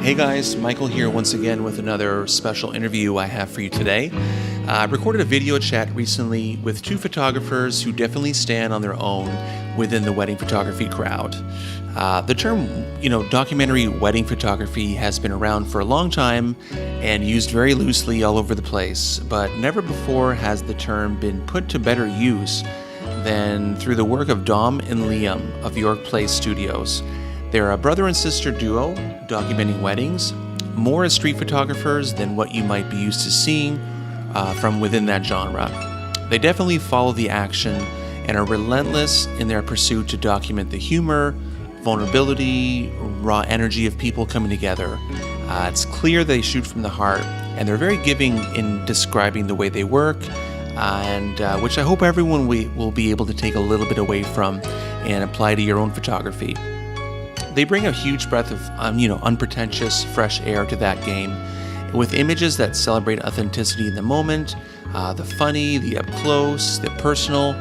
Hey guys, Michael here once again with another special interview I have for you today. I recorded a video chat recently with two photographers who definitely stand on their own within the wedding photography crowd. The term, documentary wedding photography has been around for a long time and used very loosely all over the place, but never before has the term been put to better use than through the work of Dom and Liam of Yorkplace Studios. They're a brother and sister duo documenting weddings, more as street photographers than what you might be used to seeing from within that genre. They definitely follow the action and are relentless in their pursuit to document the humor, vulnerability, raw energy of people coming together. It's clear they shoot from the heart, and they're very giving in describing the way they work, and which I hope everyone will be able to take a little bit away from and apply to your own photography. They bring a huge breath of, unpretentious, fresh air to that game, with images that celebrate authenticity in the moment, the funny, the up close, the personal.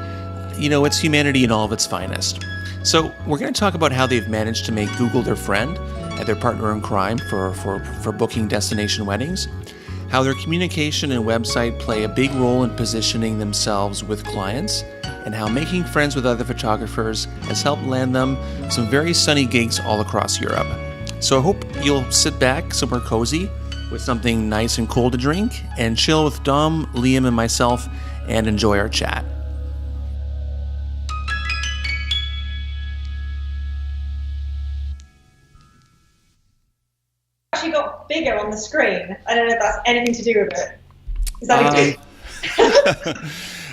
It's humanity in all of its finest. So we're going to talk about how they've managed to make Google their friend and their partner in crime for booking destination weddings, how their communication and website play a big role in positioning themselves with clients, and how making friends with other photographers has helped land them some very sunny gigs all across Europe. So I hope you'll sit back somewhere cozy with something nice and cold to drink and chill with Dom, Liam, and myself and enjoy our chat. Actually got bigger on the screen. I don't know if that's anything to do with it. Is that it?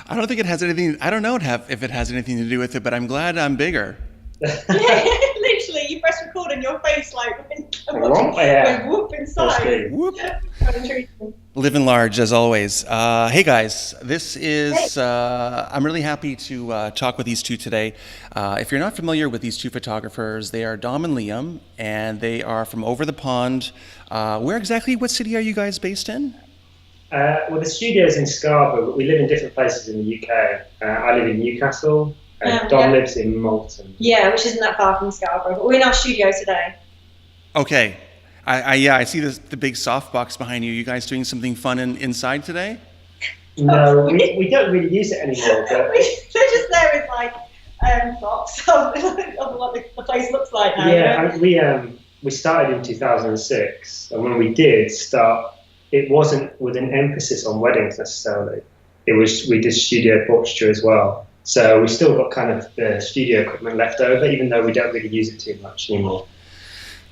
I don't think it has anything. I don't know if it has anything to do with it, but I'm glad I'm bigger. Yeah, literally, you press record and your face went whoop inside. Whoop. Living large as always. Hey guys, this is. I'm really happy to talk with these two today. If you're not familiar with these two photographers, they are Dom and Liam, and they are from over the pond. What city are you guys based in? Well, the studio's in Scarborough, but we live in different places in the UK. I live in Newcastle, and Dom lives in Malton. Yeah, which isn't that far from Scarborough, but we're in our studio today. Okay. I see the big softbox behind you. You guys doing something fun inside today? No, we don't really use it anymore. But they're just there with props of what the place looks like now. Yeah, we started in 2006, and when we did start, it wasn't with an emphasis on weddings necessarily. We did studio portraiture as well. So we still got kind of the studio equipment left over, even though we don't really use it too much anymore.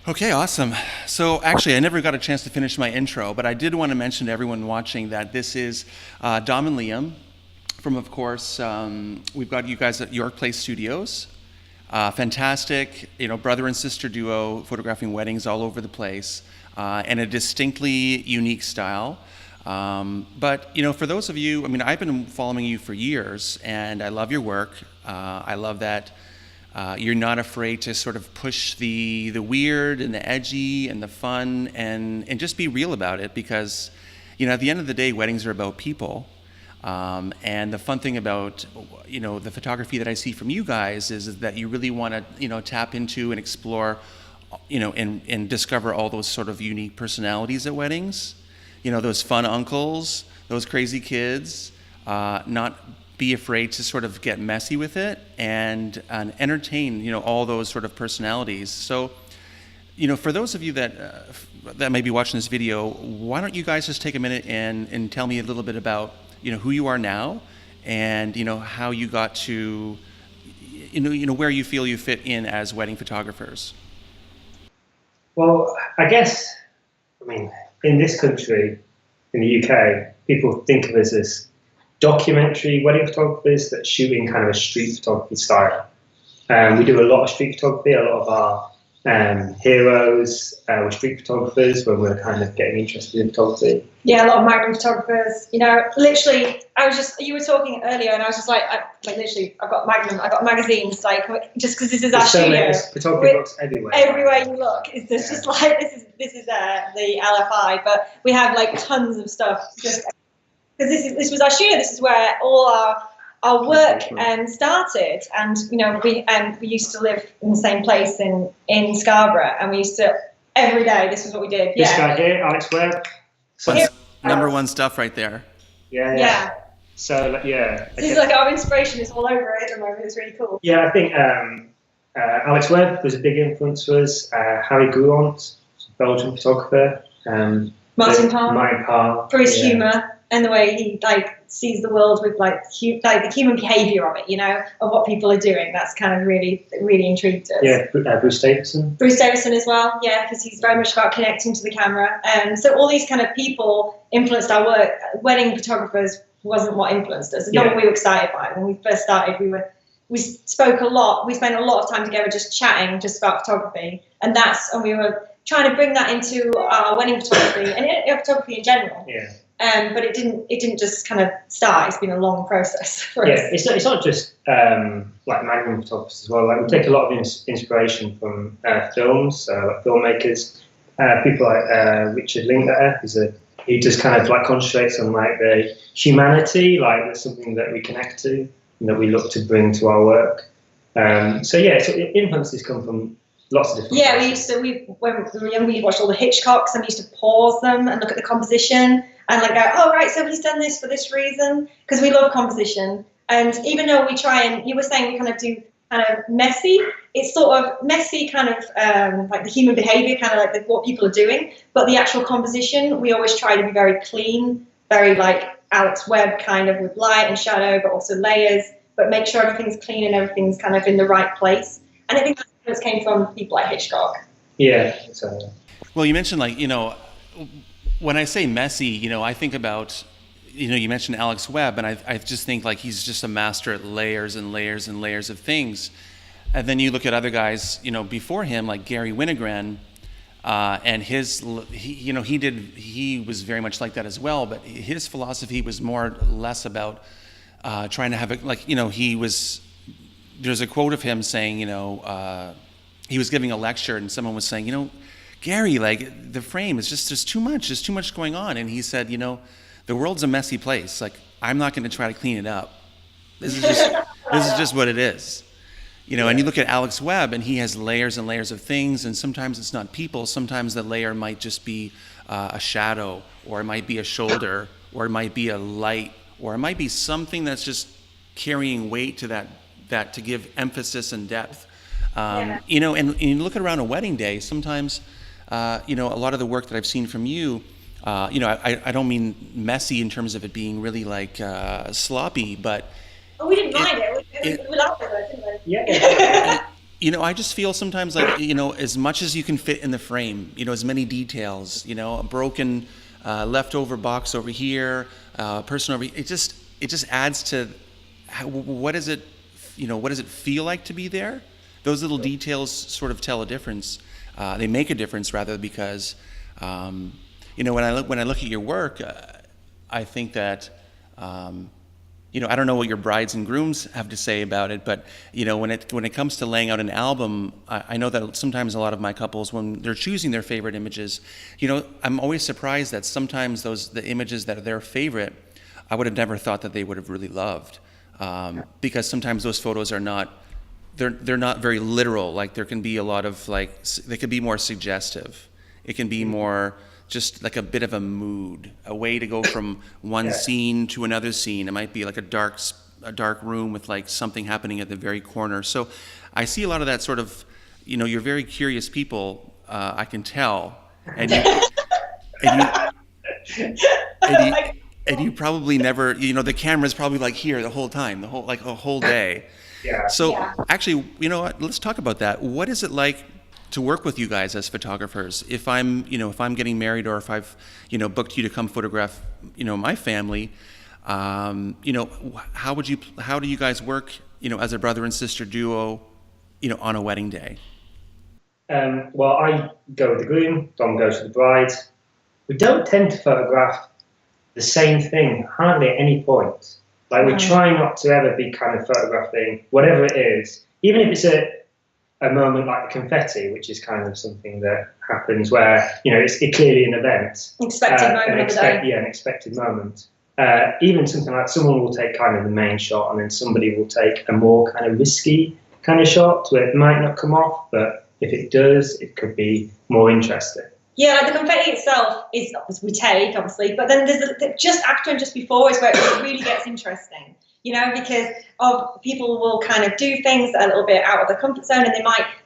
Okay, awesome. So actually, I never got a chance to finish my intro, but I did want to mention to everyone watching that this is Dom and Liam from, of course, we've got you guys at Yorkplace Studios. Fantastic, brother and sister duo photographing weddings all over the place. And a distinctly unique style. But for those of you, I've been following you for years, and I love your work. I love that you're not afraid to sort of push the weird and the edgy and the fun and just be real about it, because, at the end of the day, weddings are about people. And the fun thing about, the photography that I see from you guys is that you really want to, tap into and explore and discover all those sort of unique personalities at weddings, those fun uncles, those crazy kids, not be afraid to sort of get messy with it and entertain, all those sort of personalities. So, for those of you that may be watching this video, why don't you guys just take a minute and tell me a little bit about, who you are now and, how you got to, where you feel you fit in as wedding photographers. Well, I guess, in this country, in the UK, people think of us as documentary wedding photographers that shoot in kind of a street photography style. We do a lot of street photography. A lot of our heroes were street photographers when we're kind of getting interested in photography. Yeah, a lot of Magnum photographers. Literally, you were talking earlier, and I was just literally, I've got Magnum, I've got magazines, just because this is our studio. There's photography books everywhere. Everywhere you look, it's just this is the LFI, but we have tons of stuff. Just because this was our studio, this is where all our work started, and we used to live in the same place in Scarborough, and we used to every day. This was what we did. This guy here, Alex Webb. So, That's number one stuff right there. Yeah. So yeah. This is like our inspiration is all over it at the moment. It's really cool. Yeah, I think Alex Webb was a big influence for us. Harry Goulant, Belgian photographer. Martin Parr. For his humour and the way he like sees the world with like the human behaviour of it, you know, of what people are doing. That's kind of really intrigued us. Yeah, Bruce Davison. Bruce Davison as well, yeah, because he's very much about connecting to the camera. So all these kind of people influenced our work. Wedding photographers wasn't what influenced us. It's not what we were excited by. When we first started, we spoke a lot. We spent a lot of time together just chatting just about photography, and we were trying to bring that into our wedding photography and photography in general. Yeah. But it didn't just kind of start. It's been a long process for us. It's not just like magnum photographers as well. Like we take a lot of inspiration from films, like filmmakers, people like Richard Linklater, he just kind of like concentrates on like the humanity, like there's something that we connect to and that we look to bring to our work. So influences come from lots of different places. When we were young, we watched all the Hitchcocks and we used to pause them and look at the composition and like go, oh right, so he's done this for this reason, because we love composition. And even though we try and, you were saying we kind of do kind of messy, it's sort of messy kind of like the human behaviour, kind of like what people are doing, but the actual composition, we always try to be very clean, very like Alex Webb kind of with light and shadow, but also layers, but make sure everything's clean and everything's kind of in the right place. And I think that came from people like Hitchcock. Yeah, exactly. Well, you mentioned like, you know, when I say messy, you know, I think about, you know, you mentioned Alex Webb, and I just think like he's just a master at layers and layers and layers of things. And then you look at other guys, you know, before him, like Gary Winogrand, and he was very much like that as well, but his philosophy was more or less about trying to have it, like, you know, there's a quote of him saying, you know, he was giving a lecture and someone was saying, you know, Gary, like the frame is just, there's too much going on. And he said, you know, the world's a messy place. Like, I'm not going to try to clean it up. This is just what it is. You know, and you look at Alex Webb and he has layers and layers of things, and sometimes it's not people. Sometimes the layer might just be a shadow, or it might be a shoulder, or it might be a light, or it might be something that's just carrying weight to that to give emphasis and depth. You know, and you look around a wedding day, sometimes, you know, a lot of the work that I've seen from you, you know, I don't mean messy in terms of it being really like sloppy, but... Oh, we didn't mind it. We loved it, didn't we? Yeah. You know, I just feel sometimes like, you know, as much as you can fit in the frame, you know, as many details, you know, a broken leftover box over here, person over here, it just adds to what does it feel like to be there? Those little details sort of tell a difference. They make a difference rather, because, you know, when I look at your work, I think that, you know, I don't know what your brides and grooms have to say about it, but, you know, when it comes to laying out an album, I know that sometimes a lot of my couples, when they're choosing their favorite images, you know, I'm always surprised that sometimes the images that are their favorite, I would have never thought that they would have really loved, because sometimes those photos are not, they're not very literal. Like, there can be a lot of like, they could be more suggestive. It can be more just like a bit of a mood, a way to go from one scene to another scene. It might be like a dark room with like something happening at the very corner. So I see a lot of that sort of, you know, you're very curious people, I can tell. And you probably never, you know, the camera's probably like here the whole time, a whole day. Yeah. So actually, you know what, let's talk about that. What is it like to work with you guys as photographers? If I'm getting married, or if I've, you know, booked you to come photograph, you know, my family, you know, how do you guys work, you know, as a brother and sister duo, you know, on a wedding day? Well, I go with the groom, Dom goes with the bride. We don't tend to photograph the same thing hardly at any point. Like, we try not to ever be kind of photographing whatever it is, even if it's a moment like the confetti, which is kind of something that happens where, you know, it's clearly an event. Expected moment of the day. Yeah, an expected moment. Even something like someone will take kind of the main shot, and then somebody will take a more kind of risky kind of shot where it might not come off, but if it does, it could be more interesting. Yeah, like the confetti itself is we take obviously, but then there's just after and just before is where it really gets interesting. Because of people will kind of do things that are a little bit out of the comfort zone, and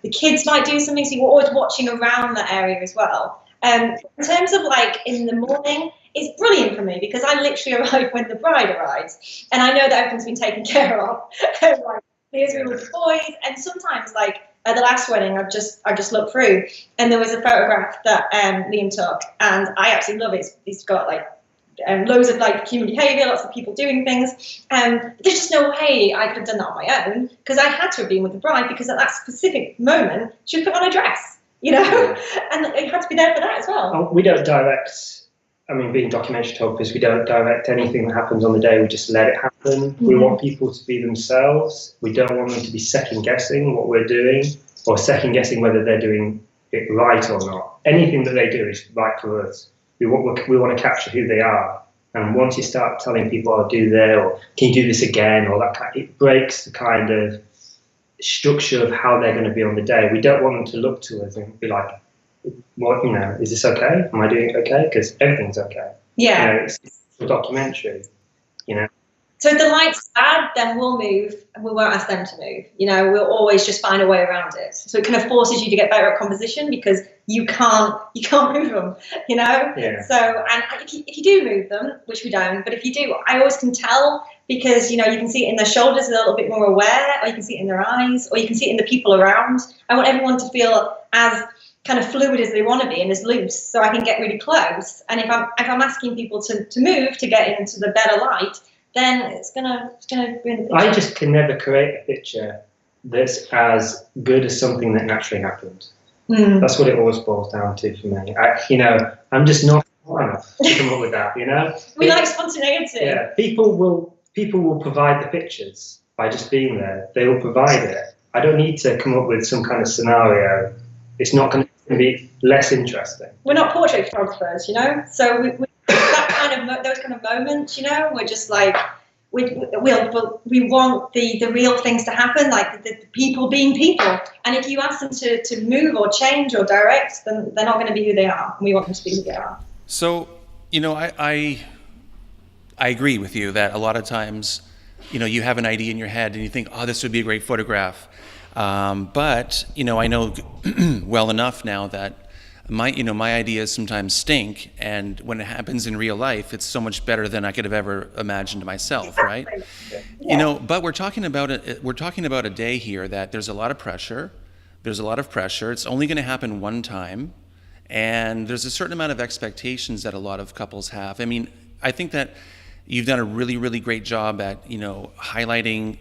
the kids might do something, so you're always watching around that area as well. In terms of like in the morning, it's brilliant for me because I literally arrive when the bride arrives, and I know that everything's been taken care of. Like, here's me with the boys, and sometimes like at the last wedding, I've just looked through, and there was a photograph that Liam took, and I absolutely love it. It's got like loads of like human behaviour, lots of people doing things. There's just no way I could have done that on my own because I had to have been with the bride because at that specific moment she put on a dress, and it had to be there for that as well. We don't direct. I mean, being documentary photographers, we don't direct anything that happens on the day. We just let it happen. We want people to be themselves. We don't want them to be second guessing what we're doing or second guessing whether they're doing it right or not. Anything that they do is right for us. We want to capture who they are. And once you start telling people, "I'll do that," or "Can you do this again?" or that it breaks the kind of structure of how they're going to be on the day. We don't want them to look to us and be like, "What, is this okay? Am I doing it okay?" Because everything's okay. Yeah. It's a documentary, So if the light's bad, then we'll move and we won't ask them to move. We'll always just find a way around it. So it kind of forces you to get better at composition because you can't move them, Yeah. So, and if you do move them, which we don't, but if you do, I always can tell because, you can see it in their shoulders, they're a little bit more aware, or you can see it in their eyes, or you can see it in the people around. I want everyone to feel as kind of fluid as they want to be and as loose, so I can get really close. And if I'm asking people to move to get into the better light, then it's gonna ruin the picture. I just can never create a picture that's as good as something that naturally happened. That's what it always boils down to for me. I'm just not smart enough to come up with that. We like spontaneity. Yeah, people will provide the pictures by just being there. They will provide it. I don't need to come up with some kind of scenario. It's not going to be less interesting. We're not portrait photographers, so we those kind of moments, we're just like we want the real things to happen, like the people being people. And if you ask them to move or change or direct, then they're not going to be who they are. And we want them to be who they are. So, I agree with you that a lot of times, you have an idea in your head and you think, oh, this would be a great photograph. But, I know well enough now that my ideas sometimes stink, and when it happens in real life, it's so much better than I could have ever imagined myself, right? Yeah. But we're talking about a day here that there's a lot of pressure. There's a lot of pressure. It's only going to happen one time, and there's a certain amount of expectations that a lot of couples have. I mean, I think that you've done a really, really great job at highlighting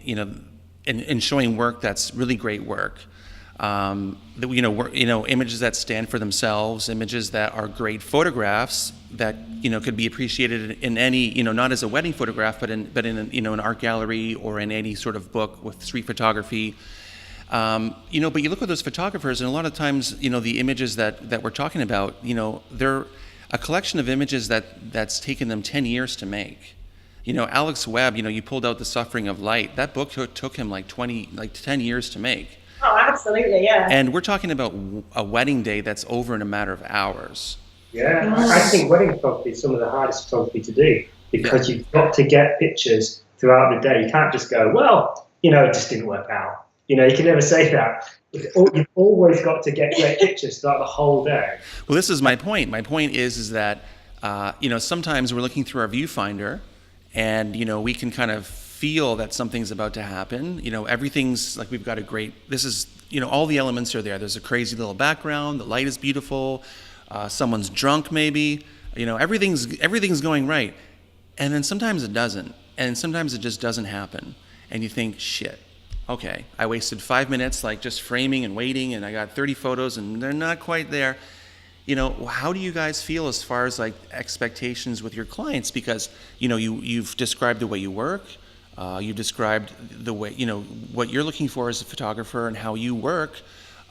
and showing work that's really great work. Images that stand for themselves, images that are great photographs that could be appreciated in any not as a wedding photograph, but in an art gallery or in any sort of book with street photography. But you look at those photographers, and a lot of times the images that we're talking about, they're a collection of images that's taken them 10 years to make. Alex Webb, you pulled out The Suffering of Light. That book took him like 10 years to make. Oh, absolutely, yeah. And we're talking about a wedding day that's over in a matter of hours. Yeah, I think wedding photography is some of the hardest photography to do because you've got to get pictures throughout the day. You can't just go, well, it just didn't work out. You can never say that. You've always got to get great pictures throughout the whole day. Well, this is my point. My point is that, sometimes we're looking through our viewfinder and, we can kind of feel that something's about to happen. Everything's like we've got a great, all the elements are there. There's a crazy little background. The light is beautiful. Someone's drunk maybe. Everything's going right. And then sometimes it doesn't. And sometimes it just doesn't happen. And you think, shit, okay, I wasted 5 minutes like just framing and waiting, and I got 30 photos and they're not quite there. How do you guys feel as far as like expectations with your clients? Because, you've described the way you work. You described the way, what you're looking for as a photographer and how you work.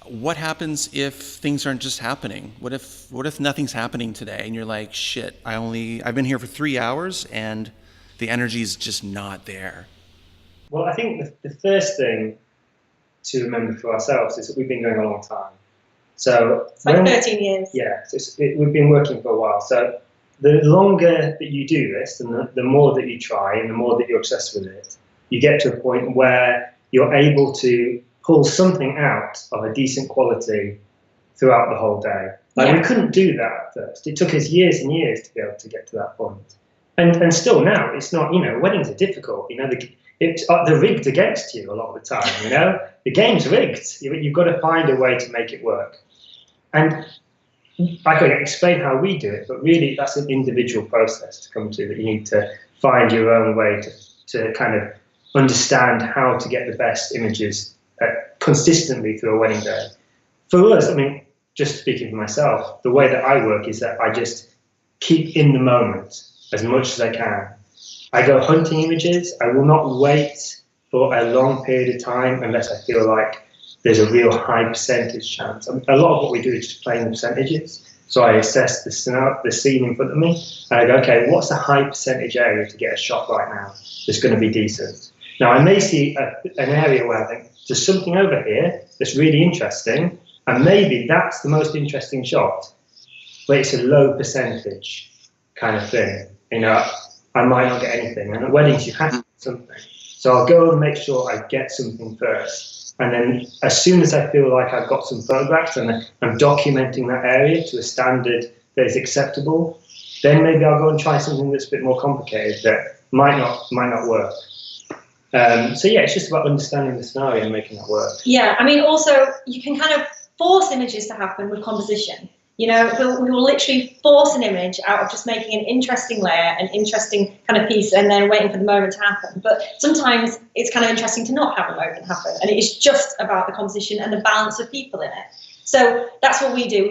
What happens if things aren't just happening? What if nothing's happening today and you're like, shit, I've been here for 3 hours and the energy's just not there? Well, I think the first thing to remember for ourselves is that we've been going a long time. So it's like 13 years. Yeah, we've been working for a while. So the longer that you do this, and the more that you try, and the more that you're obsessed with it, you get to a point where you're able to pull something out of a decent quality throughout the whole day. Like we couldn't do that at first. It took us years and years to be able to get to that point. And still now, it's not, weddings are difficult. They're rigged against you a lot of the time, The game's rigged. You've got to find a way to make it work. And I can explain how we do it, but really that's an individual process to come to, that you need to find your own way to kind of understand how to get the best images consistently through a wedding day. For us, just speaking for myself, the way that I work is that I just keep in the moment as much as I can. I go hunting images. I will not wait for a long period of time unless I feel like there's a real high percentage chance. A lot of what we do is just playing the percentages. So I assess the scene in front of me, and I go, okay, what's the high percentage area to get a shot right now that's going to be decent? Now, I may see an area where I think there's something over here that's really interesting, and maybe that's the most interesting shot, but it's a low percentage kind of thing. I might not get anything. And at weddings, you have to get something. So I'll go and make sure I get something first. And then as soon as I feel like I've got some photographs and I'm documenting that area to a standard that is acceptable, then maybe I'll go and try something that's a bit more complicated that might not work. So yeah, it's just about understanding the scenario and making that work. Yeah, also you can kind of force images to happen with composition. We will literally force an image out of just making an interesting layer, an interesting kind of piece, and then waiting for the moment to happen. But sometimes it's kind of interesting to not have a moment happen, and it is just about the composition and the balance of people in it. So that's what we do.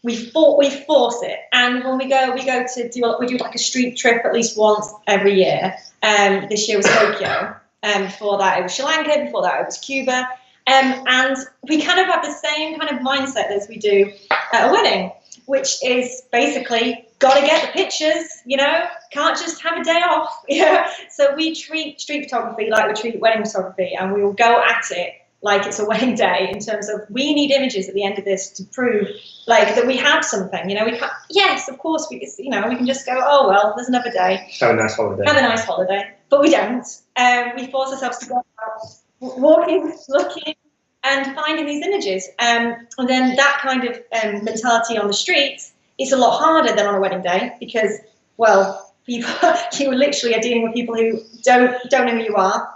We force it, and when we do like a street trip at least once every year. This year was Tokyo. Before that it was Sri Lanka. Before that it was Cuba. And we kind of have the same kind of mindset as we do at a wedding, which is basically got to get the pictures, can't just have a day off. So we treat street photography like we treat wedding photography, and we will go at it like it's a wedding day in terms of we need images at the end of this to prove that we have something. We can't, yes, of course, we can just go, oh, well, there's another day. Have a nice holiday. But we don't. We force ourselves to go out, walking, looking, and finding these images. And then that kind of mentality on the streets is a lot harder than on a wedding day because, well, people you literally are dealing with people who don't know who you are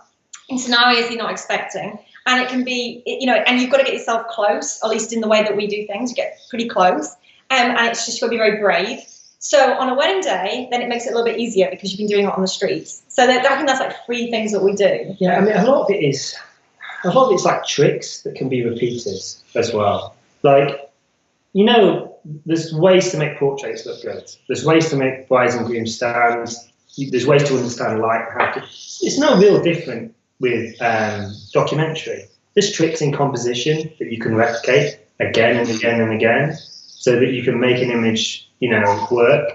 in scenarios you're not expecting. And it can be, and you've got to get yourself close, at least in the way that we do things, you get pretty close. And it's just got to be very brave. So on a wedding day, then it makes it a little bit easier because you've been doing it on the streets. So I think that's like 3 things that we do. Yeah, a lot of it's like tricks that can be repeated as well. There's ways to make portraits look good. There's ways to make brides and grooms stands. There's ways to understand light. It's no real different with documentary. There's tricks in composition that you can replicate again and again and again so that you can make an image, work.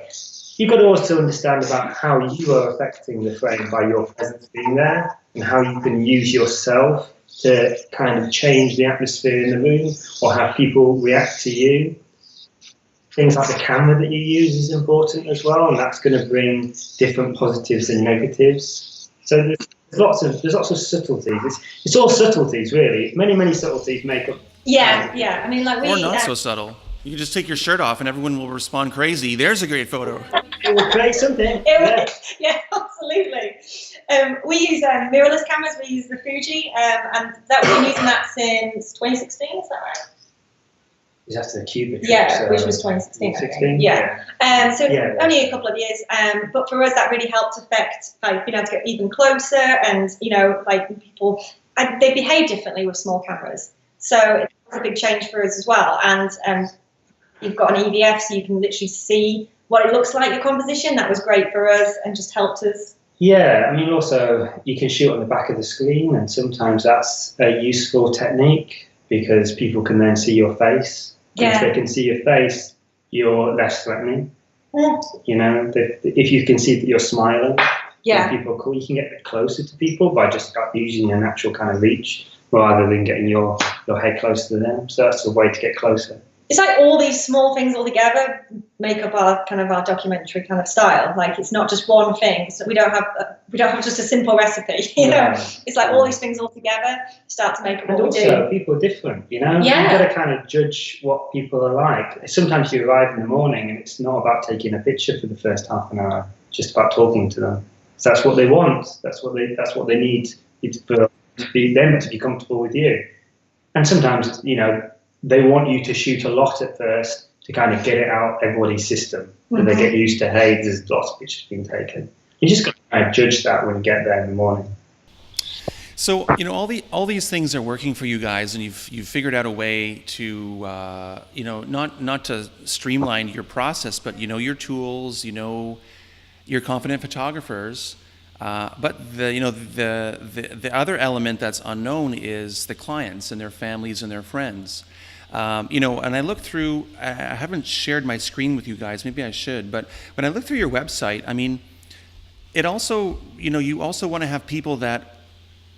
You've got to also understand about how you are affecting the frame by your presence being there and how you can use yourself to kind of change the atmosphere in the room or have people react to you. Things like the camera that you use is important as well, and that's going to bring different positives and negatives. So there's lots of subtleties. It's all subtleties, really. Many subtleties make up. Yeah. Or not so subtle. You can just take your shirt off and everyone will respond crazy. There's a great photo. It will create something. Yeah, absolutely. We use mirrorless cameras. We use the Fuji, and we've been using that since 2016. Is that right? It was after the Cuba trip. Yeah, which was 2016. 2016? Yeah. Only a couple of years. But for us, that really helped affect being able to get even closer, and people they behave differently with small cameras. So it's a big change for us as well. And you've got an EVF, so you can literally see what it looks like, your composition. That was great for us and just helped us. Yeah, also you can shoot on the back of the screen, and sometimes that's a useful technique because people can then see your face. Yeah. If they can see your face, you're less threatening. Yeah. If you can see that you're smiling, yeah, people you can get closer to people by just using your natural kind of reach. rather than getting your head closer to them. So that's a way to get closer. It's like all these small things all together make up our documentary kind of style. Like it's not just one thing. So we don't have just a simple recipe. You know, it's like all these things all together start to make up what we do. And also, people are different. You know, you've got to kind of judge what people are like. Sometimes you arrive in the morning and it's not about taking a picture for the first half an hour. It's just about talking to them. So that's what they want. That's what they need for to be comfortable with you. And sometimes, you know, they want you to shoot a lot at first to kind of get it out everybody's system. And they get used to, hey, there's lots of pictures being taken. You just got to kind of judge that when you get there in the morning. So, you know, all these things are working for you guys, and you've figured out a way to, you know, not to streamline your process, but you know your tools, you know, you're confident photographers. But the other element that's unknown is the clients and their families and their friends. You know, and I looked through, I haven't shared my screen with you guys, maybe I should, but when I looked through your website, I mean, it also, you know, you also want to have people that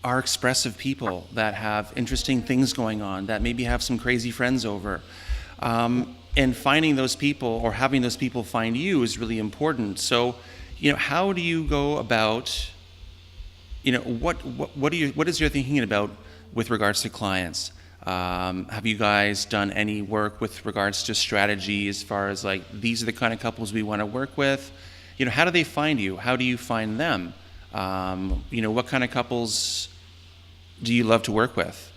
are expressive people, that have interesting things going on, that maybe have some crazy friends over. And finding those people or having those people find you is really important. So, you know, how do you go about, you know, what is your thinking about with regards to clients? Have you guys done any work with regards to strategy as far as like, these are the kind of couples we want to work with? You know, how do they find you? How do you find them? You know, what kind of couples do you love to work with?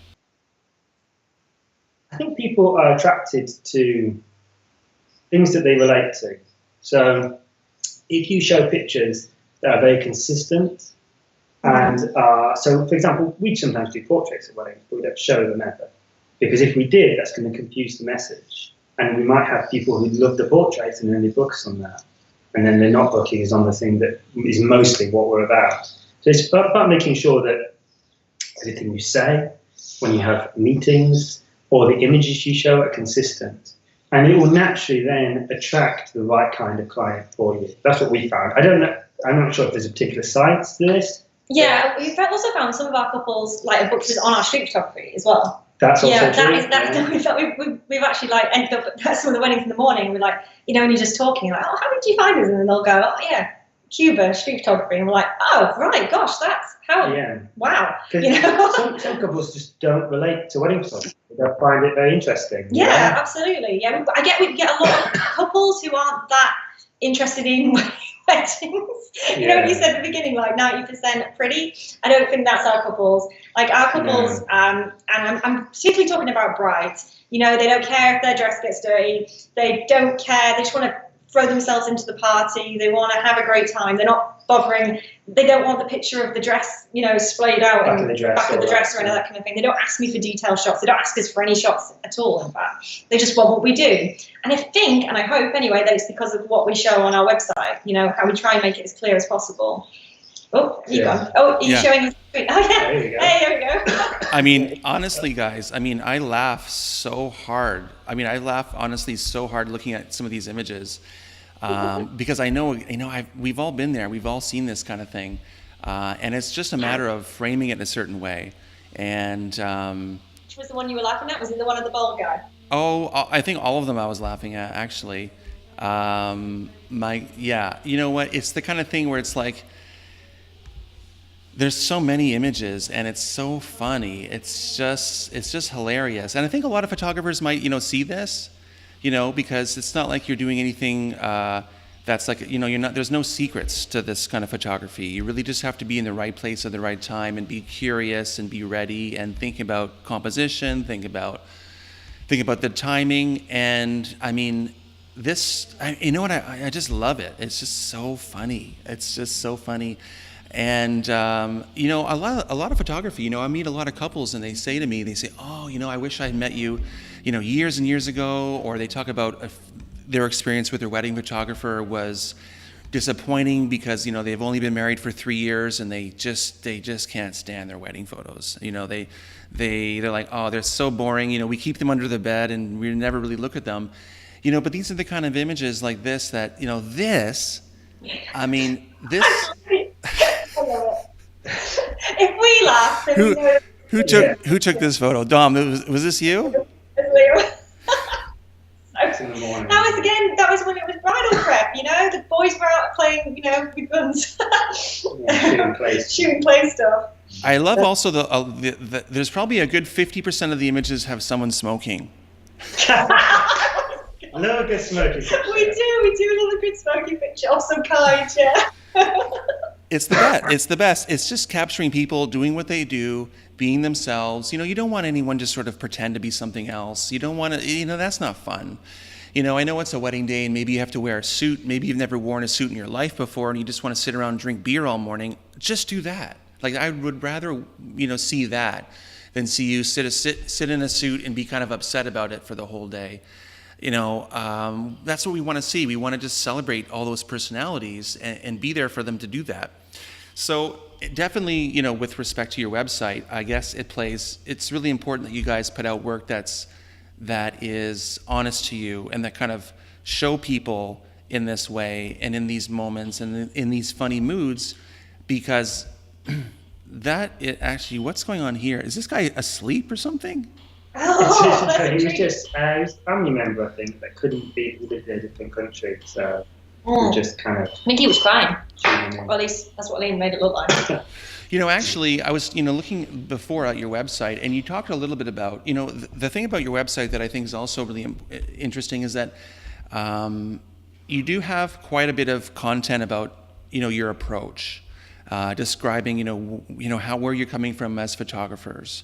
I think people are attracted to things that they relate to. So if you show pictures that are very consistent, and so, for example, we sometimes do portraits at weddings, but we don't show them ever. Because if we did, that's going to confuse the message. And we might have people who love the portraits and then they book us on that. And then they're not booking us on the thing that is mostly what we're about. So it's about making sure that everything you say, when you have meetings, or the images you show are consistent. And it will naturally then attract the right kind of client for you. That's what we found. I don't know, I'm not sure if there's a particular side to this. Yeah, we've also found some of our couples like booked us on our street photography as well. That's also true. We've actually like ended up at some of the weddings in the morning. We're like, you know, when you're just talking, like, oh, how did you find us? And then they'll go, oh yeah, Cuba street photography, and we're like, oh right, gosh, that's how. Yeah. Wow. You know? some couples just don't relate to wedding photography. They don't find it very interesting. Yeah, absolutely. Yeah, we get a lot of couples who aren't that interested in weddings. You know, when you said at the beginning, like 90% pretty. I don't think that's our couples. Like our couples, and I'm particularly talking about brides. You know, they don't care if their dress gets dirty. They don't care. They just want to throw themselves into the party. They want to have a great time. They're not bothering. They don't want the picture of the dress, you know, splayed out back of the dress or any of that kind of thing. They don't ask me for detailed shots. They don't ask us for any shots at all, in fact. They just want what we do. And I think, and I hope anyway, that it's because of what we show on our website, you know, how we try and make it as clear as possible. Oh, you gone. Oh, are you showing us? Oh, yeah. There you go. Hey, there we go. I mean, honestly, guys, I mean, I laugh so hard. I mean, I laugh honestly so hard looking at some of these images. Because I know, we've all been there. We've all seen this kind of thing. And it's just a matter of framing it in a certain way. And which was the one you were laughing at? Was it the one of the bald guy? Oh, I think all of them I was laughing at, actually. You know what? It's the kind of thing where it's like, there's so many images and it's so funny. It's just hilarious. And I think a lot of photographers might, you know, see this, you know, because it's not like you're doing anything that's like, you know, there's no secrets to this kind of photography. You really just have to be in the right place at the right time and be curious and be ready and think about composition, think about the timing. And I mean, you know what, I just love it. It's just so funny. It's just so funny. And, you know, a lot of photography, you know, I meet a lot of couples and they say to me, oh, you know, I wish I had met you, you know, years and years ago. Or they talk about their experience with their wedding photographer was disappointing because, you know, they've only been married for 3 years and they just can't stand their wedding photos. You know, they're like, oh, they're so boring. You know, we keep them under the bed and we never really look at them. You know, but these are the kind of images like this that, you know, I mean, this... If we laugh, then we know Who took this photo? Dom, was this you? Liam. In the morning. That was when it was bridal prep, the boys were out playing, with guns. Shooting play stuff. I love also there's probably a good 50% of the images have someone smoking. I love a good smoking picture. We do love a good smoking picture of some kind, yeah. It's the best. It's the best. It's just capturing people doing what they do, being themselves. You don't want anyone to sort of pretend to be something else. You don't want to, that's not fun. I know it's a wedding day and maybe you have to wear a suit. Maybe you've never worn a suit in your life before and you just want to sit around and drink beer all morning. Just do that. Like, I would rather, see that than see you sit in a suit and be kind of upset about it for the whole day. That's what we want to see. We want to just celebrate all those personalities and be there for them to do that. So definitely, with respect to your website, I guess it's really important that you guys put out work that is honest to you and that kind of show people in this way and in these moments and in these funny moods, because actually, what's going on here? Is this guy asleep or something? He was just a family member, I think, that couldn't be, he lived in a different country, so we just kind of... I think he was crying. Well, at least that's what Liam made it look like. Actually, I was, looking before at your website, and you talked a little bit about, the thing about your website that I think is also really interesting is that you do have quite a bit of content about, your approach, describing, where you're coming from as photographers.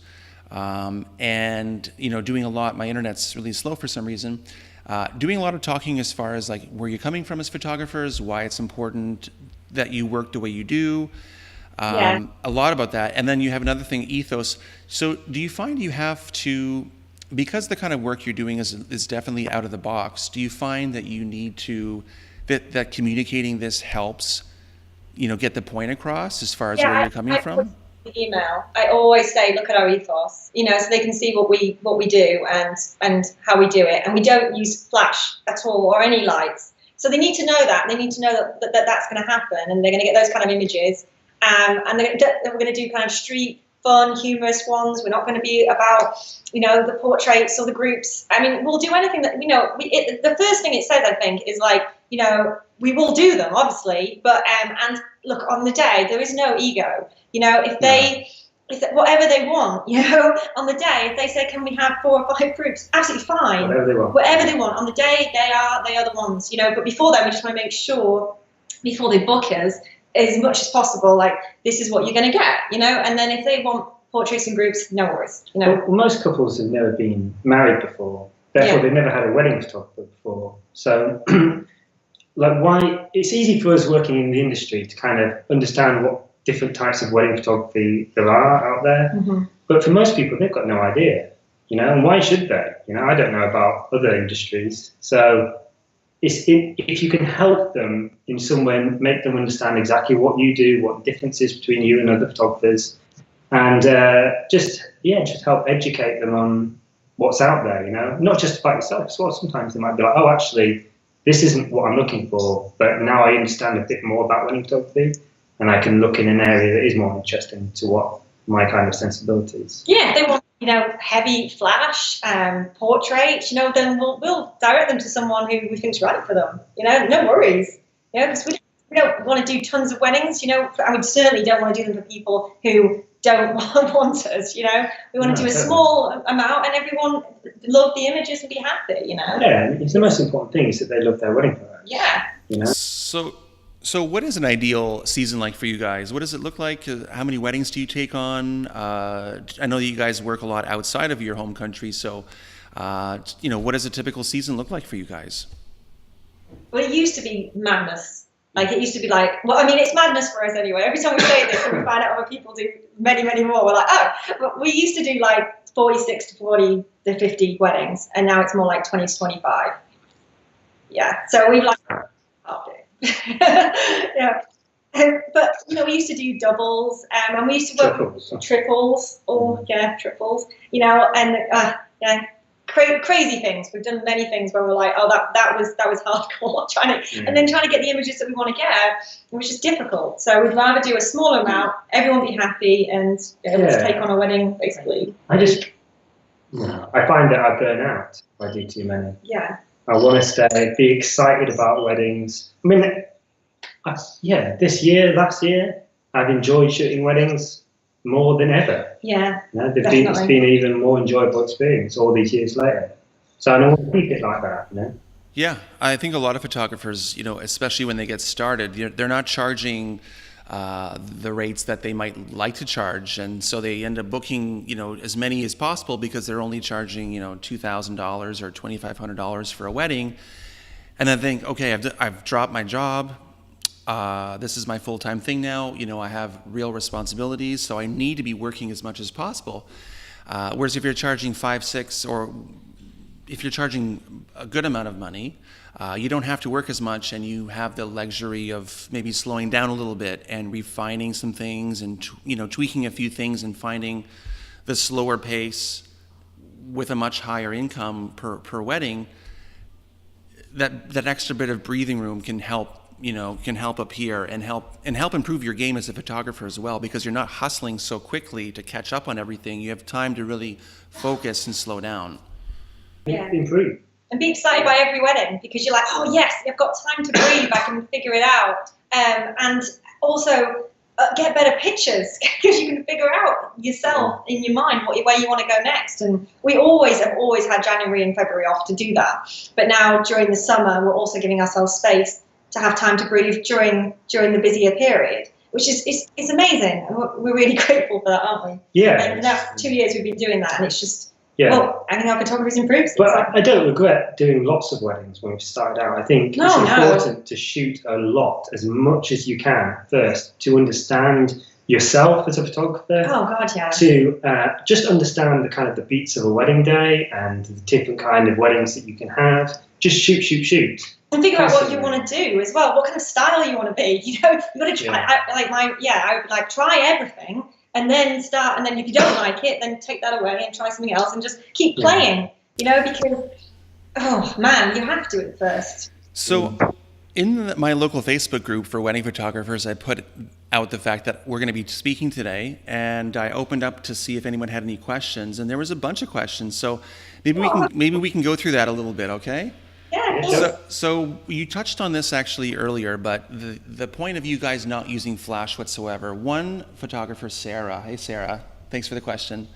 And doing a lot, my internet's really slow for some reason, doing a lot of talking as far as like where you're coming from as photographers, why it's important that you work the way you do, a lot about that. And then you have another thing, ethos. So do you find you have to, because the kind of work you're doing is definitely out of the box, do you find that you need to, that communicating this helps, get the point across as far as where you're coming from? Email, I always say, look at our ethos, so they can see what we do and how we do it, and we don't use flash at all or any lights. So they need to know that. They need to know that that's going to happen, and they're going to get those kind of images. And we're going to do kind of street fun, humorous ones. We're not going to be about the portraits or the groups. I mean, we'll do anything that the first thing it says, I think, is like we will do them, obviously, but and look, on the day there is no ego. If whatever they want, on the day, if they say, can we have 4 or 5 groups, absolutely fine. Whatever they want. On the day, they are the ones, But before then, we just want to make sure, before they book us, as much as possible, like, this is what you're going to get, And then if they want portraits and groups, no worries, Well, most couples have never been married before. Therefore, they've never had a wedding photographer before. So, why it's easy for us working in the industry to kind of understand what different types of wedding photography there are out there. Mm-hmm. But for most people, they've got no idea, and why should they? I don't know about other industries. So if you can help them in some way, make them understand exactly what you do, what the difference is between you and other photographers, and just help educate them on what's out there, not just about yourself as well. Sometimes they might be like, oh, actually, this isn't what I'm looking for, but now I understand a bit more about wedding photography, and I can look in an area that is more interesting to what my kind of sensibilities. Yeah, they want, heavy flash, portraits, then we'll direct them to someone who we think's right for them. No worries. Because we don't want to do tons of weddings. We certainly don't want to do them for people who don't want us. We want to do a small amount, and everyone love the images and be happy. Yeah, it's the most important thing is that they love their wedding photos. Yeah. So what is an ideal season like for you guys? What does it look like? How many weddings do you take on? I know that you guys work a lot outside of your home country, so what does a typical season look like for you guys? Well, it used to be madness. Like, it used to be like, it's madness for us anyway. Every time we say this and we find out other people do many, many more, we're like, oh. But we used to do like 46 to 40 to 50 weddings, and now it's more like 20 to 25. Yeah, so we've yeah. But we used to do doubles, and we used to work triples. Oh yeah, triples. And crazy things. We've done many things where we're like, oh, that was hardcore, and then trying to get the images that we want to get, it was just difficult. So we'd rather do a smaller amount, everyone be happy, and let's take on a wedding, basically. I find that I burn out if I do too many. Yeah. I want to be excited about weddings. I mean, last year, I've enjoyed shooting weddings more than ever. Yeah, it's been an even more enjoyable experience all these years later. So I want to keep it like that, Yeah, I think a lot of photographers, especially when they get started, they're not charging the rates that they might like to charge, and so they end up booking, as many as possible because they're only charging, $2,000 or $2,500 for a wedding, and then think, okay, I've dropped my job. This is my full-time thing now. I have real responsibilities, so I need to be working as much as possible. Whereas if you're charging $5, $6, or if you're charging a good amount of money, you don't have to work as much, and you have the luxury of maybe slowing down a little bit and refining some things, and tweaking a few things, and finding the slower pace with a much higher income per wedding. That extra bit of breathing room can help up here and help improve your game as a photographer as well, because you're not hustling so quickly to catch up on everything. You have time to really focus and slow down. Yeah. Improve. And be excited by every wedding, because you're like, oh yes, I've got time to breathe, I can figure it out. And also get better pictures, because you can figure out yourself in your mind where you want to go next. And we have always had January and February off to do that. But now during the summer, we're also giving ourselves space to have time to breathe during the busier period, which is amazing. And we're really grateful for that, aren't we? Yeah. And now for 2 years we've been doing that, and it's just, well, I think our photography's improved. But I don't regret doing lots of weddings when we started out. I think it's important to shoot a lot, as much as you can first, to understand yourself as a photographer. Oh God, yeah. To just understand the kind of the beats of a wedding day and the different kind of weddings that you can have. Just shoot. And figure out what you want to do as well. What kind of style you want to be. You've got to try. I would like try everything. And then start, and then if you don't like it, then take that away and try something else and just keep playing, because, oh man, you have to at first. So in my local Facebook group for wedding photographers, I put out the fact that we're going to be speaking today, and I opened up to see if anyone had any questions, and there was a bunch of questions. So maybe we can go through that a little bit, okay? Yeah. So you touched on this actually earlier, but the point of you guys not using flash whatsoever. One photographer, Sarah. Hey, Sarah. Thanks for the question.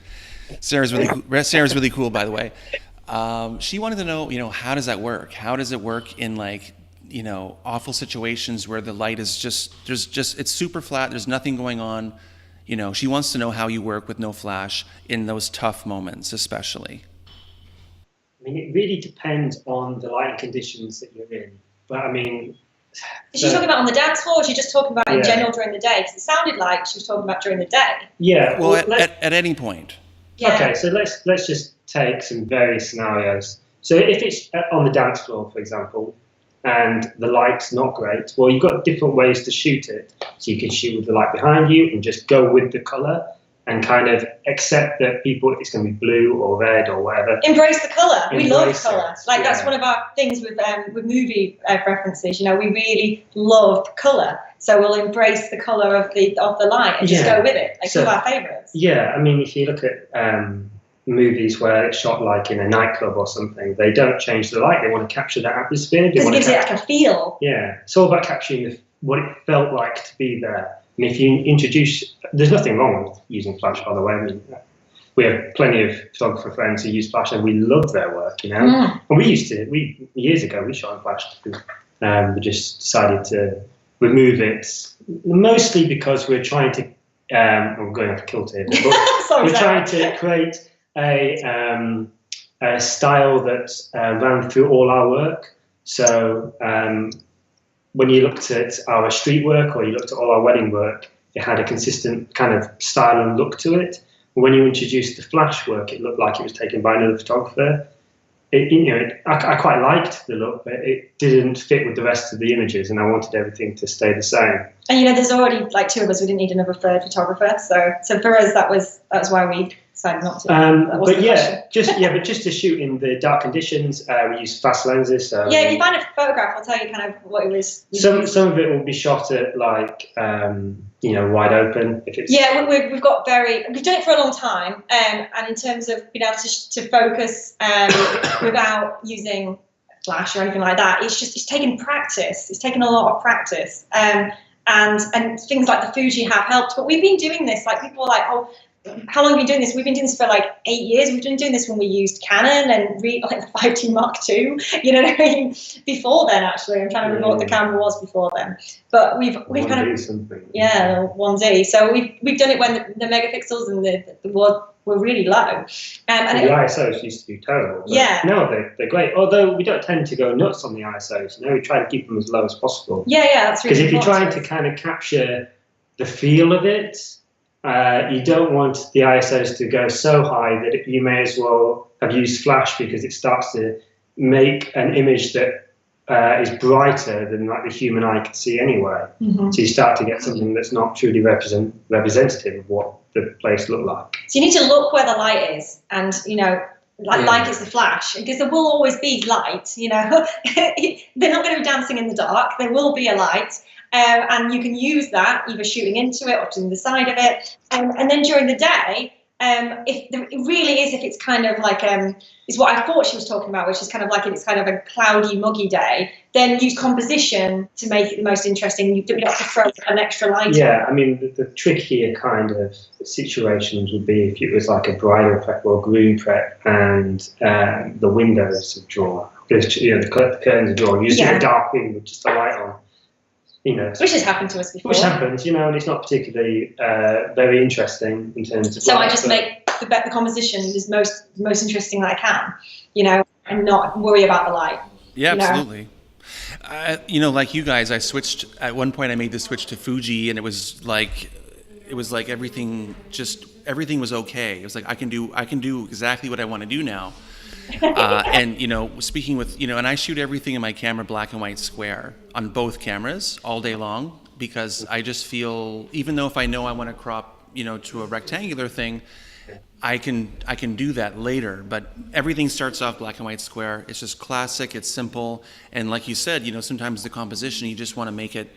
Sarah's really cool, by the way. She wanted to know, how does that work? How does it work in awful situations where the light is it's super flat. There's nothing going on. She wants to know how you work with no flash in those tough moments, especially. I mean, it really depends on the lighting conditions that you're in. But I mean, is she talking about on the dance floor, or is she just talking about in general during the day? Because it sounded like she was talking about during the day. Yeah. Well, at any point. Yeah. Okay, so let's just take some various scenarios. So if it's on the dance floor, for example, and the light's not great, well, you've got different ways to shoot it. So you can shoot with the light behind you and just go with the color, and kind of accept that it's going to be blue or red or whatever. Embrace the colour. We love colour. Like that's one of our things with movie references. We really love colour, so we'll embrace the colour of the light and just go with it. Two of our favourites. Yeah, I mean, if you look at movies where it's shot like in a nightclub or something, they don't change the light. They want to capture that atmosphere. Because it gives it like a feel. Yeah, it's all about capturing what it felt like to be there. And if you there's nothing wrong with using flash, by the way. I mean, we have plenty of photographer friends who use flash, and we love their work, And years ago, we shot in flash. We just decided to remove it, mostly because we're trying to, I'm going off kilter here, but we're trying to create a style that ran through all our work. So, when you looked at our street work or you looked at all our wedding work, it had a consistent kind of style and look to it. When you introduced the flash work, it looked like it was taken by another photographer. I quite liked the look, but it didn't fit with the rest of the images, and I wanted everything to stay the same. And there's already two of us. We didn't need another third photographer, so for us that's why decided not to. But just to shoot in the dark conditions, we use fast lenses. So yeah, if you find a photograph, I'll tell you kind of what it was. Some of it will be shot at like wide open. If it's we've done it for a long time, and in terms of being able to focus without using flash or anything like that, it's taken practice. It's taken a lot of practice, and things like the Fuji have helped. But we've been doing this. Like people are like, oh, how long have you been doing this? We've been doing this for like 8 years. We've been doing this when we used Canon and like the 5D Mark II. You know what I mean? Before then, actually, I'm trying to remember what the camera was before then. But we've kind of 1D. So we've done it when the megapixels and the were really low. And the ISOs used to be terrible. Yeah. No, they're great. Although we don't tend to go nuts on the ISOs. We try to keep them as low as possible. Yeah, that's really because if you're trying to kind of capture the feel of it. You don't want the ISOs to go so high that you may as well have used flash because it starts to make an image that is brighter than like the human eye can see anyway. Mm-hmm. So you start to get something that's not truly representative of what the place looked like. So you need to look where the light is, and like it's the flash, because there will always be light. They're not going to be dancing in the dark. There will be a light. And you can use that either shooting into it or to the side of it. And then during the day, if it's kind of like, is what I thought she was talking about, which is kind of like if it's kind of a cloudy, muggy day, then use composition to make it the most interesting. You don't have to throw an extra light on. Yeah, I mean, the trickier kind of situations would be if it was like a bridal prep or groom prep and the windows are drawn. Because, the curtains are drawn. You just get a dark room with just a light on. Which has happened to us before. Which happens, and it's not particularly very interesting in terms of. So I just make the composition is most interesting that I can, and not worry about the light. Yeah, absolutely. Like you guys, I switched at one point. I made the switch to Fuji, and it was like everything was okay. It was like I can do exactly what I want to do now. And speaking with and I shoot everything in my camera black and white square on both cameras all day long, because I just feel, even though if I know I want to crop to a rectangular thing, I can do that later, but everything starts off black and white square. It's just classic, it's simple, and like you said, sometimes the composition, you just want to make it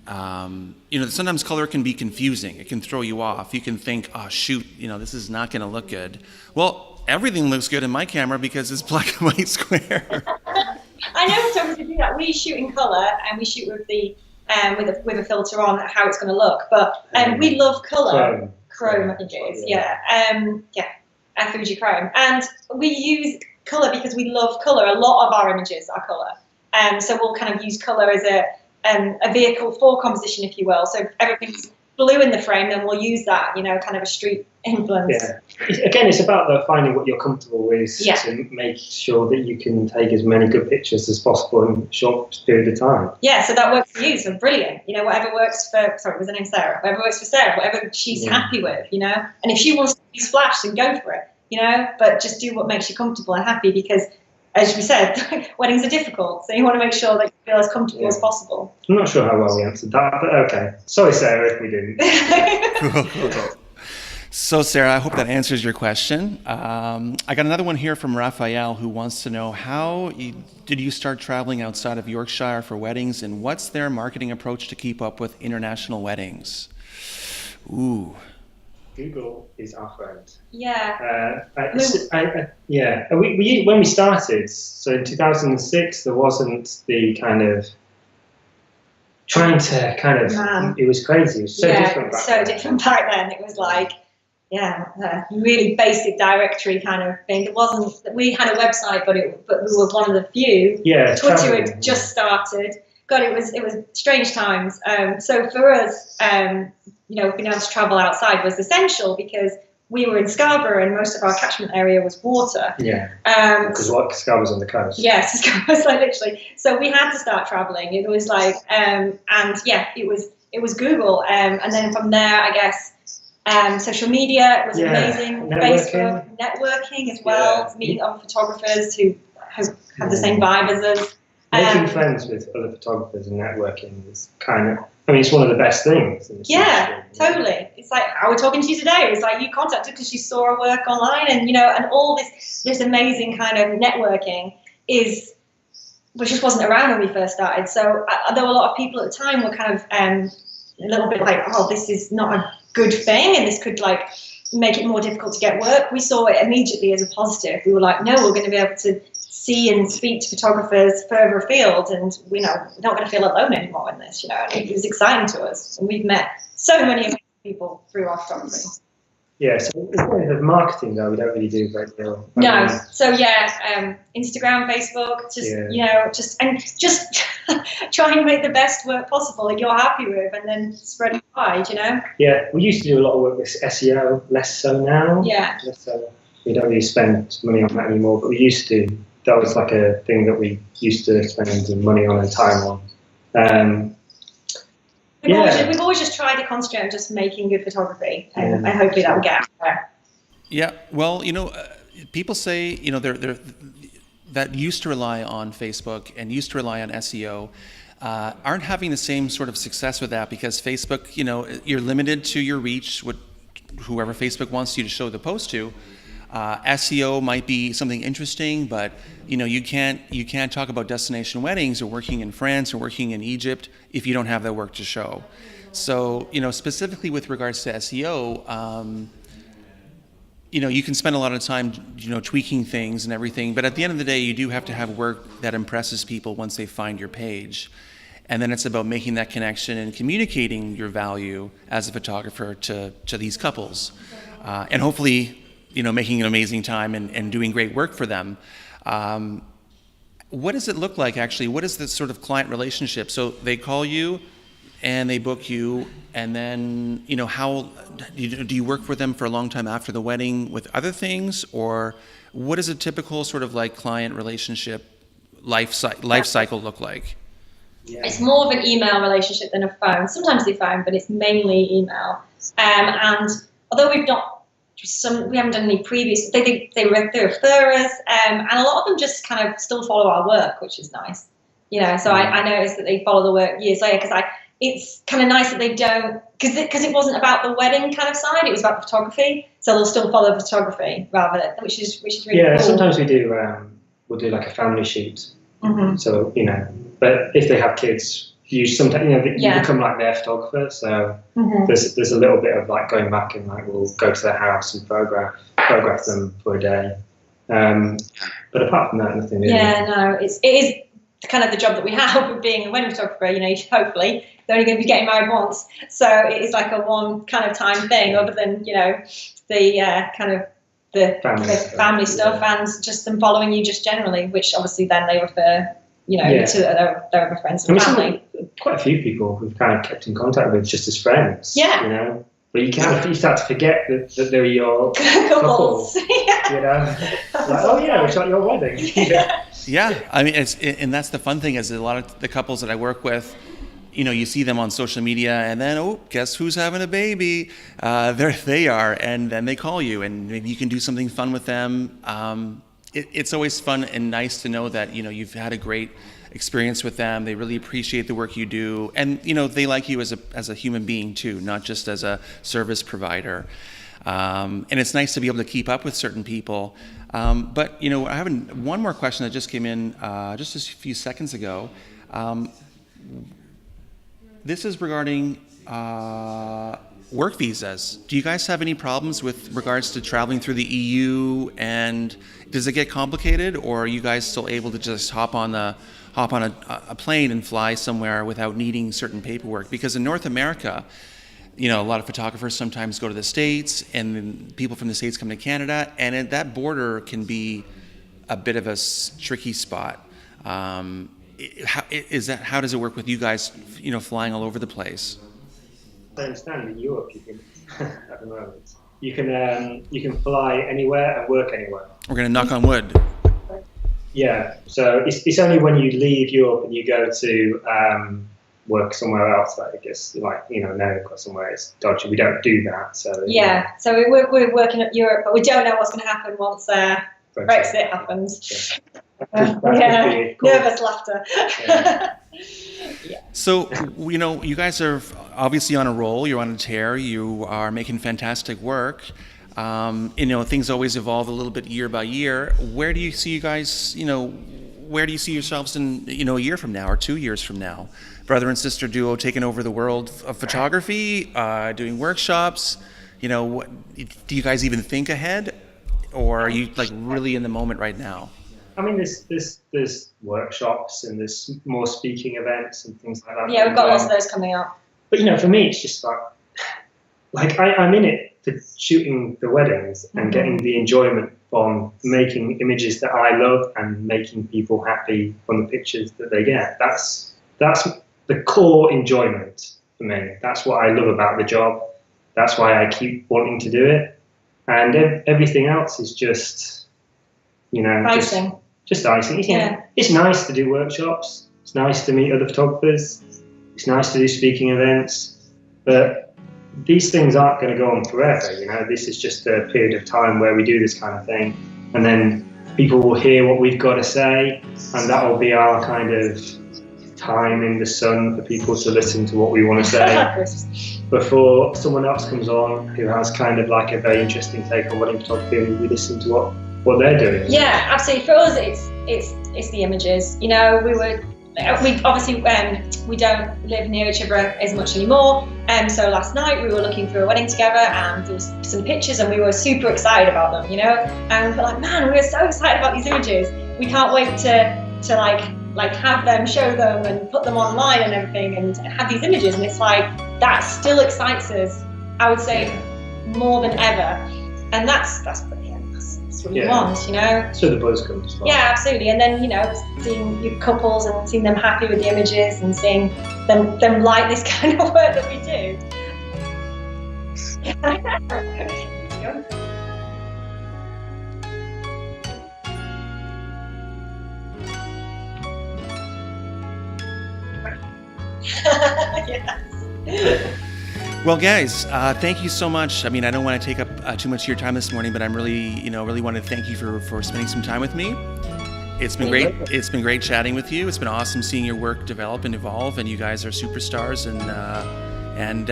sometimes color can be confusing. It can throw you off. You can think, oh shoot, this is not going to look good. Well, everything looks good in my camera because it's black and white square. I know sometimes we do that. We shoot in color and we shoot with the with a filter on how it's going to look. But we love color. Chrome, I think it is. Yeah, Fuji Chrome, and we use color because we love color. A lot of our images are color, so we'll kind of use color as a vehicle for composition, if you will. So if everything's blue in the frame, then we'll use that, kind of a street influence. Yeah. Again, it's about finding what you're comfortable with to make sure that you can take as many good pictures as possible in a short period of time. Yeah, so that works for you, so brilliant. Whatever works for, was her name Sarah? Whatever works for Sarah, whatever she's happy with, And if she wants to use flash, then go for it, but just do what makes you comfortable and happy, because as we said, weddings are difficult, so you want to make sure that you feel as comfortable as possible. I'm not sure how well we answered that, but okay. Sorry, Sarah, if we didn't. So, Sarah, I hope that answers your question. I got another one here from Raphael, who wants to know, did you start traveling outside of Yorkshire for weddings, and what's their marketing approach to keep up with international weddings? Ooh. Google is our friend. Yeah. When we started, so in 2006, there wasn't the kind of trying to it was crazy. It was so different back then. Different back then. It was like, really basic directory kind of thing. It wasn't, we had a website, but we were one of the few. Yeah. Twitter had just started. God, it was strange times. So for us, being able to travel outside was essential, because we were in Scarborough and most of our catchment area was water. Yeah. Because Scarborough's on the coast. Yes, Scarborough's like literally. So we had to start traveling. It was like, it was Google, and then from there, I guess, social media was amazing. Facebook, networking as well, meeting other photographers who have the same vibe as us. Making friends with other photographers and networking is kind of, I mean, it's one of the best things. In this industry, totally. It's like how we're talking to you today. It was like you contacted because you saw our work online, and and all this amazing kind of networking which just wasn't around when we first started. So there were a lot of people at the time were kind of a little bit like, oh, this is not a good thing, and this could like make it more difficult to get work. We saw it immediately as a positive. We were like, no, we're going to be able to see and speak to photographers further afield, and we're not going to feel alone anymore in this. And it was exciting to us, and we've met so many amazing people through our photography. Yeah, so in terms of marketing, though, we don't really do a great deal. No, so Instagram, Facebook, just try and make the best work possible that you're happy with, and then spread it wide. Yeah, we used to do a lot of work with SEO, less so now. Yeah. Less so. We don't really spend money on that anymore, but we used to. That was like a thing that we used to spend money on and time on. We've always just tried to concentrate on just making good photography, and hopefully that will get out there. Yeah, well, people say, that used to rely on Facebook and used to rely on SEO aren't having the same sort of success with that, because Facebook, you're limited to your reach, whoever Facebook wants you to show the post to. SEO might be something interesting, but you can't talk about destination weddings or working in France or working in Egypt if you don't have that work to show. So specifically with regards to SEO, you can spend a lot of time tweaking things and everything, but at the end of the day, you do have to have work that impresses people once they find your page. And then it's about making that connection and communicating your value as a photographer to these couples, and hopefully making an amazing time and doing great work for them. What does it look like, actually? What is the sort of client relationship? So they call you and they book you, and then, how do you work with them for a long time after the wedding with other things? Or what does a typical sort of like client relationship life cycle look like? Yeah. It's more of an email relationship than a phone. Sometimes they phone, but it's mainly email. And although we haven't done any previous, they refer us, and a lot of them just kind of still follow our work, which is nice. So I noticed that they follow the work years later, because it's kind of nice that they don't, because it wasn't about the wedding kind of side, it was about the photography, so they'll still follow photography rather than, which is really cool. Sometimes we'll do like a family shoot. Mm-hmm. So but if they have kids, you sometimes you become like their photographer, so there's a little bit of like going back and like we'll go to their house and photograph them for a day, but apart from that, nothing really. It is kind of the job that we have with being a wedding photographer. Hopefully they're only going to be getting married once, so it is like a one kind of time thing, other than the kind of the family stuff and just them following you just generally, which obviously then they refer to their other friends and family. Quite a few people we've kind of kept in contact with just as friends. Yeah. But you start to forget that they're your couples. It's like your wedding. Yeah, I mean, and that's the fun thing, is a lot of the couples that I work with, you see them on social media, and then, guess who's having a baby? There they are, and then they call you, and maybe you can do something fun with them. It's always fun and nice to know that you've had a great experience with them. They really appreciate the work you do, and they like you as a human being too, not just as a service provider. And it's nice to be able to keep up with certain people. But I have one more question that just came in just a few seconds ago. This is regarding work visas. Do you guys have any problems with regards to traveling through the EU, and does it get complicated, or are you guys still able to just hop on a plane and fly somewhere without needing certain paperwork? Because in North America, a lot of photographers sometimes go to the States, and then people from the States come to Canada, and that border can be a bit of a tricky spot. How does it work with you guys, flying all over the place? I understand in Europe you can at the moment you can fly anywhere and work anywhere. We're going to knock on wood. Yeah, so it's only when you leave Europe and you go to work somewhere else that I guess America somewhere it's dodgy. We don't do that. So so we're working at Europe, but we don't know what's going to happen once Brexit happens. That could be cool. Nervous laughter. Yeah. So, you guys are obviously on a roll. You're on a tear. You are making fantastic work. Things always evolve a little bit year by year. Where do you see you guys, where do you see yourselves in, a year from now or 2 years from now? Brother and sister duo taking over the world of photography, doing workshops. Do you guys even think ahead, or are you like really in the moment right now? I mean, there's workshops and there's more speaking events and things like that. Yeah, we've got lots of those coming up. But for me, it's just like I'm in it for shooting the weddings and getting the enjoyment from making images that I love and making people happy from the pictures that they get. That's the core enjoyment for me. That's what I love about the job. That's why I keep wanting to do it. And everything else is just, icing. Just icing. Yeah. It's nice to do workshops. It's nice to meet other photographers. It's nice to do speaking events. But these things aren't going to go on forever. This is just a period of time where we do this kind of thing. And then people will hear what we've got to say. And that will be our kind of time in the sun for people to listen to what we want to say before someone else comes on who has kind of like a very interesting take on wedding photography, and we listen to what they're doing. Yeah, absolutely. For us, it's the images. We obviously we don't live near each other as much anymore. So last night we were looking through a wedding together, and there was some pictures, and we were super excited about them. And we're like, man, we were so excited about these images. We can't wait to like have them, show them, and put them online and everything, and have these images. And it's like that still excites us, I would say, more than ever. And that's what you want, So the buzz comes from. Yeah, absolutely. And then seeing your couples and seeing them happy with the images and seeing them like this kind of work that we do. Yes. Well, guys, thank you so much. I mean, I don't want to take up too much of your time this morning, but I'm really want to thank you for spending some time with me. It's been great. It's been great chatting with you. It's been awesome seeing your work develop and evolve, and you guys are superstars, and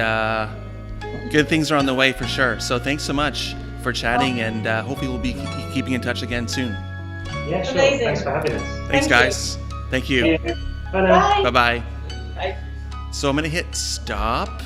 good things are on the way for sure. So thanks so much for chatting, and hopefully we'll be keeping in touch again soon. Yeah, sure. Amazing. Thanks for having us. Thanks, guys. Thank you. Yeah. Bye now. Bye. Bye-bye. Bye. So I'm going to hit stop.